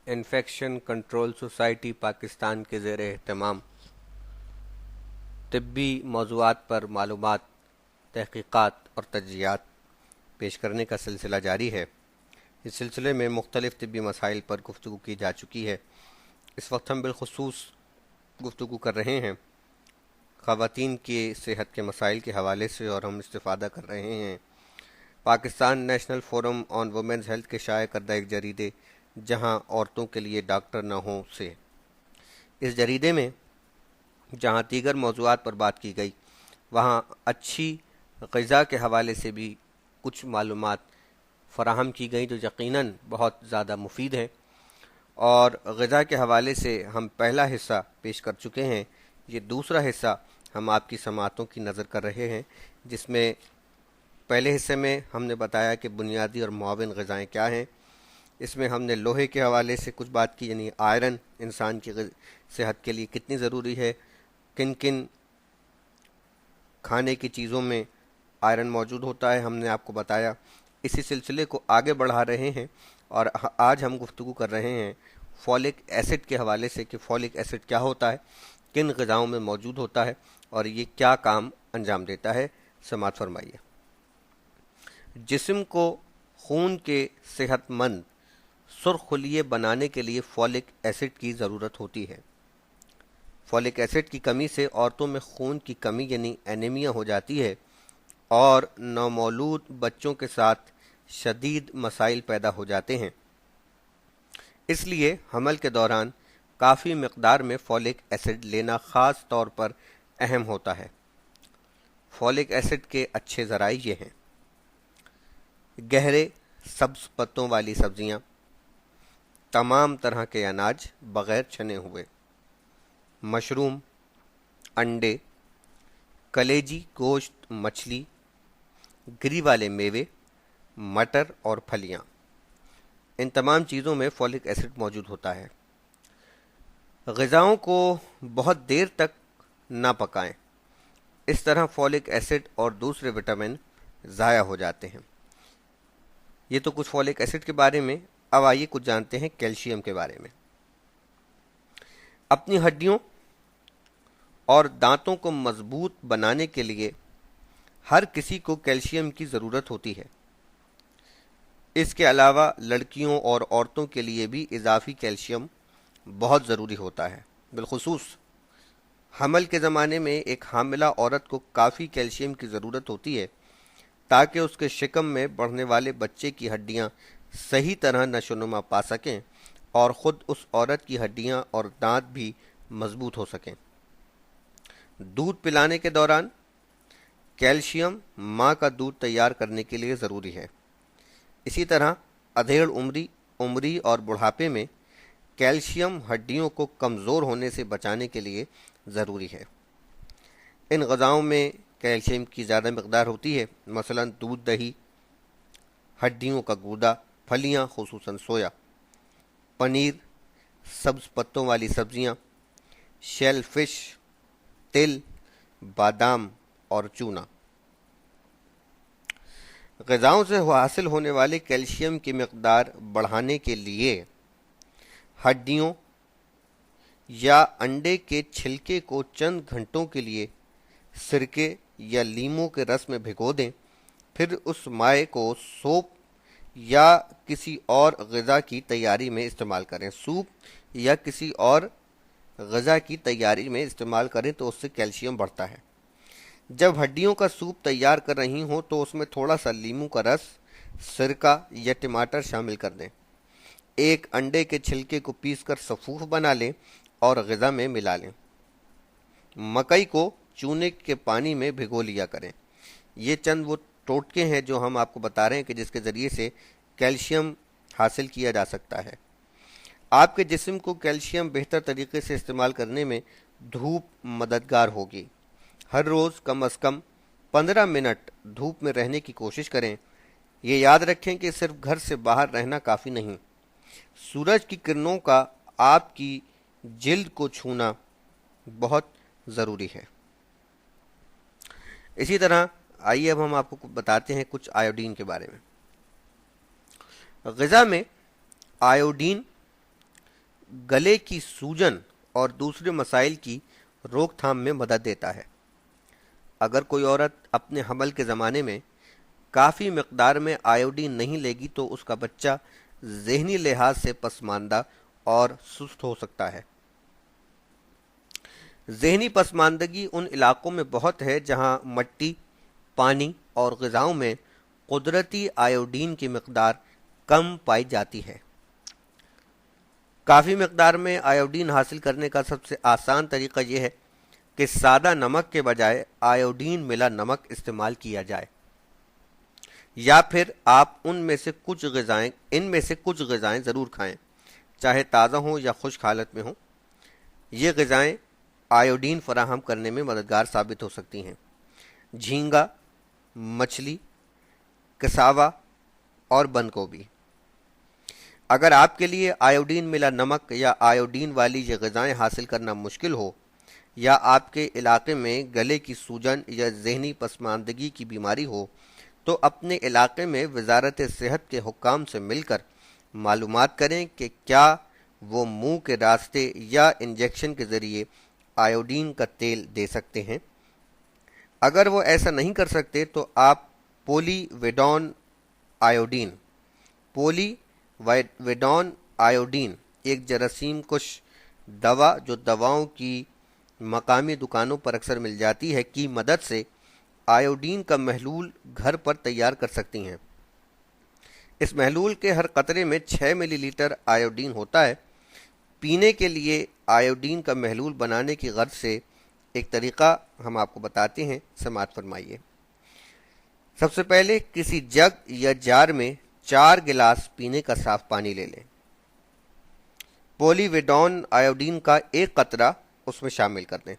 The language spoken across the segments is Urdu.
انفیکشن کنٹرول سوسائٹی پاکستان کے زیر اہتمام طبی موضوعات پر معلومات، تحقیقات اور تجزیات پیش کرنے کا سلسلہ جاری ہے۔ اس سلسلے میں مختلف طبی مسائل پر گفتگو کی جا چکی ہے۔ اس وقت ہم بالخصوص گفتگو کر رہے ہیں خواتین کی صحت کے مسائل کے حوالے سے، اور ہم استفادہ کر رہے ہیں پاکستان نیشنل فورم آن وومنز ہیلتھ کے شائع کردہ ایک جریدے جہاں عورتوں کے لیے ڈاکٹر نہ ہوں سے۔ اس جریدے میں جہاں دیگر موضوعات پر بات کی گئی، وہاں اچھی غذا کے حوالے سے بھی کچھ معلومات فراہم کی گئی جو یقیناً بہت زیادہ مفید ہیں، اور غذا کے حوالے سے ہم پہلا حصہ پیش کر چکے ہیں۔ یہ دوسرا حصہ ہم آپ کی سماعتوں کی نظر کر رہے ہیں، جس میں پہلے حصے میں ہم نے بتایا کہ بنیادی اور معاون غذائیں کیا ہیں۔ اس میں ہم نے لوہے کے حوالے سے کچھ بات کی، یعنی آئرن انسان کی صحت کے لیے کتنی ضروری ہے، کن کن کھانے کی چیزوں میں آئرن موجود ہوتا ہے، ہم نے آپ کو بتایا۔ اسی سلسلے کو آگے بڑھا رہے ہیں اور آج ہم گفتگو کر رہے ہیں فولک ایسڈ کے حوالے سے کہ فولک ایسڈ کیا ہوتا ہے، کن غذاؤں میں موجود ہوتا ہے اور یہ کیا کام انجام دیتا ہے۔ سماعت فرمائیے۔ جسم کو خون کے صحت مند سرخ خلیے بنانے کے لیے فولک ایسڈ کی ضرورت ہوتی ہے۔ فولک ایسڈ کی کمی سے عورتوں میں خون کی کمی یعنی اینیمیا ہو جاتی ہے، اور نومولود بچوں کے ساتھ شدید مسائل پیدا ہو جاتے ہیں۔ اس لیے حمل کے دوران کافی مقدار میں فولک ایسڈ لینا خاص طور پر اہم ہوتا ہے۔ فولک ایسڈ کے اچھے ذرائع یہ ہیں: گہرے سبز پتوں والی سبزیاں، تمام طرح کے اناج بغیر چھنے ہوئے، مشروم، انڈے، کلیجی گوشت، مچھلی، گری والے میوے، مٹر اور پھلیاں، ان تمام چیزوں میں فولک ایسڈ موجود ہوتا ہے۔ غذاؤں کو بہت دیر تک نہ پکائیں، اس طرح فولک ایسڈ اور دوسرے وٹامن ضائع ہو جاتے ہیں۔ یہ تو کچھ فولک ایسڈ کے بارے میں۔ اب آئیے کچھ جانتے ہیں کیلشیم کے بارے میں۔ اپنی ہڈیوں اور دانتوں کو مضبوط بنانے کے لیے ہر کسی کو کیلشیم کی ضرورت ہوتی ہے۔ اس کے علاوہ لڑکیوں اور عورتوں کے لیے بھی اضافی کیلشیم بہت ضروری ہوتا ہے۔ بالخصوص حمل کے زمانے میں ایک حاملہ عورت کو کافی کیلشیم کی ضرورت ہوتی ہے تاکہ اس کے شکم میں بڑھنے والے بچے کی ہڈیاں صحیح طرح نشو و نما پا سکیں اور خود اس عورت کی ہڈیاں اور دانت بھی مضبوط ہو سکیں۔ دودھ پلانے کے دوران کیلشیم ماں کا دودھ تیار کرنے کے لیے ضروری ہے۔ اسی طرح ادھیڑ عمری اور بڑھاپے میں کیلشیم ہڈیوں کو کمزور ہونے سے بچانے کے لیے ضروری ہے۔ ان غذاؤں میں کیلشیم کی زیادہ مقدار ہوتی ہے، مثلا دودھ، دہی، ہڈیوں کا گودا، پھلیاں خصوصاً سویا، پنیر، سبز پتوں والی سبزیاں، شیل فش، تل، بادام اور چونا۔ غذاؤں سے حاصل ہونے والے کیلشیم کی مقدار بڑھانے کے لیے ہڈیوں یا انڈے کے چھلکے کو چند گھنٹوں کے لیے سرکے یا لیموں کے رس میں بھگو دیں، پھر اس مائع کو سوپ یا کسی اور غذا کی تیاری میں استعمال کریں۔ سوپ یا کسی اور غذا کی تیاری میں استعمال کریں تو اس سے کیلشیم بڑھتا ہے۔ جب ہڈیوں کا سوپ تیار کر رہی ہوں تو اس میں تھوڑا سا لیموں کا رس، سرکہ یا ٹماٹر شامل کر دیں۔ ایک انڈے کے چھلکے کو پیس کر سفوف بنا لیں اور غذا میں ملا لیں۔ مکئی کو چونے کے پانی میں بھگو لیا کریں۔ یہ چند وہ ٹوٹکے ہیں جو ہم آپ کو بتا رہے ہیں کہ جس کے ذریعے سے کیلشیم حاصل کیا جا سکتا ہے۔ آپ کے جسم کو کیلشیم بہتر طریقے سے استعمال کرنے میں دھوپ مددگار ہوگی۔ ہر روز کم از کم 15 منٹ دھوپ میں رہنے کی کوشش کریں۔ یہ یاد رکھیں کہ صرف گھر سے باہر رہنا کافی نہیں، سورج کی کرنوں کا آپ کی جلد کو چھونا بہت ضروری ہے۔ اسی طرح آئیے اب ہم آپ کو بتاتے ہیں کچھ آیوڈین کے بارے میں۔ غذا میں آیوڈین گلے کی سوجن اور دوسرے مسائل کی روک تھام میں مدد دیتا ہے۔ اگر کوئی عورت اپنے حمل کے زمانے میں کافی مقدار میں آیوڈین نہیں لے گی تو اس کا بچہ ذہنی لحاظ سے پسماندہ اور سست ہو سکتا ہے۔ ذہنی پسماندگی ان علاقوں میں بہت ہے جہاں مٹی، پانی اور غذاؤں میں قدرتی آیوڈین کی مقدار کم پائی جاتی ہے۔ کافی مقدار میں آیوڈین حاصل کرنے کا سب سے آسان طریقہ یہ ہے کہ سادہ نمک کے بجائے آیوڈین ملا نمک استعمال کیا جائے، یا پھر آپ ان میں سے کچھ غذائیں ضرور کھائیں، چاہے تازہ ہوں یا خشک حالت میں ہوں۔ یہ غذائیں آیوڈین فراہم کرنے میں مددگار ثابت ہو سکتی ہیں۔ جھینگا، مچھلی، کساوا اور بند گوبھی۔ اگر آپ کے لیے آیوڈین ملا نمک یا آیوڈین والی یہ غذائیں حاصل کرنا مشکل ہو، یا آپ کے علاقے میں گلے کی سوجن یا ذہنی پسماندگی کی بیماری ہو، تو اپنے علاقے میں وزارت صحت کے حکام سے مل کر معلومات کریں کہ کیا وہ منہ کے راستے یا انجیکشن کے ذریعے آیوڈین کا تیل دے سکتے ہیں۔ اگر وہ ایسا نہیں کر سکتے تو آپ پولی ویڈون آیوڈین، ایک جراثیم کش دوا جو دواؤں کی مقامی دکانوں پر اکثر مل جاتی ہے، کی مدد سے آیوڈین کا محلول گھر پر تیار کر سکتی ہیں۔ اس محلول کے ہر قطرے میں 6 ملی لیٹر آیوڈین ہوتا ہے۔ پینے کے لیے آیوڈین کا محلول بنانے کی غرض سے ایک طریقہ ہم آپ کو بتاتے ہیں، سماعت فرمائیے۔ سب سے پہلے کسی جگ یا جار میں 4 گلاس پینے کا صاف پانی لے لیں۔ پولی ویڈون آیوڈین کا 1 قطرہ اس میں شامل کر دیں۔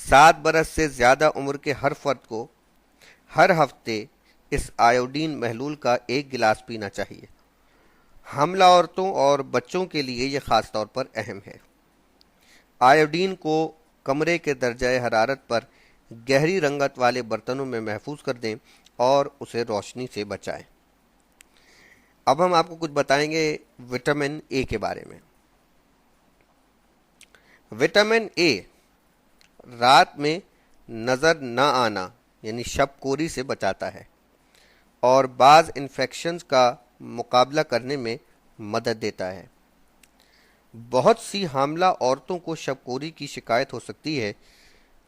7 برس سے زیادہ عمر کے ہر فرد کو ہر ہفتے اس آیوڈین محلول کا 1 گلاس پینا چاہیے۔ حاملہ عورتوں اور بچوں کے لیے یہ خاص طور پر اہم ہے۔ آیوڈین کو کمرے کے درجہ حرارت پر گہری رنگت والے برتنوں میں محفوظ کر دیں اور اسے روشنی سے بچائیں۔ اب ہم آپ کو کچھ بتائیں گے وٹامن اے کے بارے میں۔ وٹامن اے رات میں نظر نہ آنا یعنی شب کوری سے بچاتا ہے اور بعض انفیکشنز کا مقابلہ کرنے میں مدد دیتا ہے۔ بہت سی حاملہ عورتوں کو شب کوری کی شکایت ہو سکتی ہے،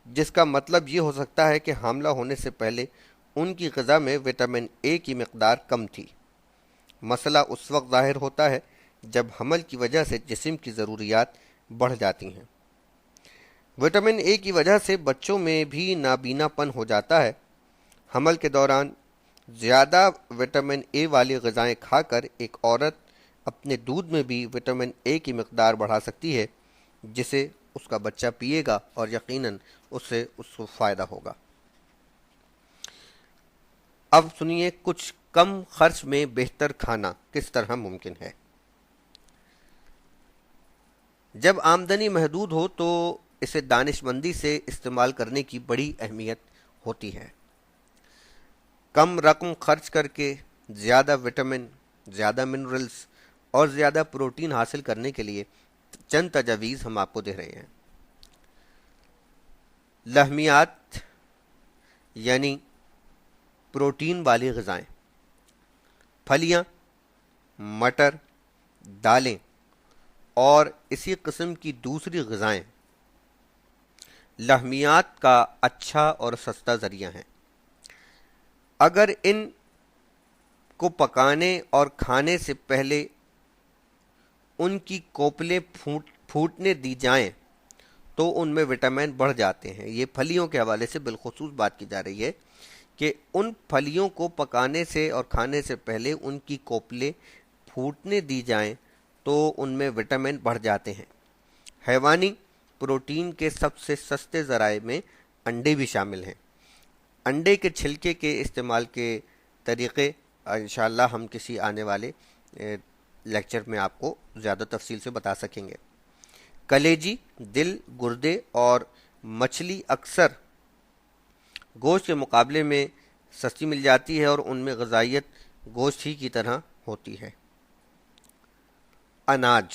جس کا مطلب یہ ہو سکتا ہے کہ حاملہ ہونے سے پہلے ان کی غذا میں وٹامن اے کی مقدار کم تھی۔ مسئلہ اس وقت ظاہر ہوتا ہے جب حمل کی وجہ سے جسم کی ضروریات بڑھ جاتی ہیں۔ وٹامن اے کی وجہ سے بچوں میں بھی نابینا پن ہو جاتا ہے۔ حمل کے دوران زیادہ وٹامن اے والی غذائیں کھا کر ایک عورت اپنے دودھ میں بھی وٹامن اے کی مقدار بڑھا سکتی ہے، جسے اس کا بچہ پیے گا اور یقیناً اس کو فائدہ ہوگا۔ اب سنیے کچھ کم خرچ میں بہتر کھانا کس طرح ممکن ہے۔ جب آمدنی محدود ہو تو اسے دانش مندی سے استعمال کرنے کی بڑی اہمیت ہوتی ہے۔ کم رقم خرچ کر کے زیادہ وٹامن، زیادہ منرلز اور زیادہ پروٹین حاصل کرنے کے لیے چند تجاویز ہم آپ کو دے رہے ہیں۔ لحمیات یعنی پروٹین والی غذائیں، پھلیاں، مٹر، دالیں اور اسی قسم کی دوسری غذائیں لحمیات کا اچھا اور سستا ذریعہ ہیں۔ اگر ان کو پکانے اور کھانے سے پہلے ان کی کوپلیں پھوٹنے دی جائیں تو ان میں وٹامن بڑھ جاتے ہیں۔ یہ پھلیوں کے حوالے سے بالخصوص بات کی جا رہی ہے کہ ان پھلیوں کو پکانے سے اور کھانے سے پہلے ان کی کوپلیں پھوٹنے دی جائیں تو ان میں وٹامن بڑھ جاتے ہیں۔ حیوانی پروٹین کے سب سے سستے ذرائع میں انڈے بھی شامل ہیں۔ انڈے کے چھلکے کے استعمال کے طریقے انشاءاللہ ہم کسی آنے والے لیکچر میں آپ کو زیادہ تفصیل سے بتا سکیں گے۔ کلیجی، دل، گردے اور مچھلی اکثر گوشت کے مقابلے میں سستی مل جاتی ہے اور ان میں غذائیت گوشت ہی کی طرح ہوتی ہے۔ اناج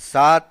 7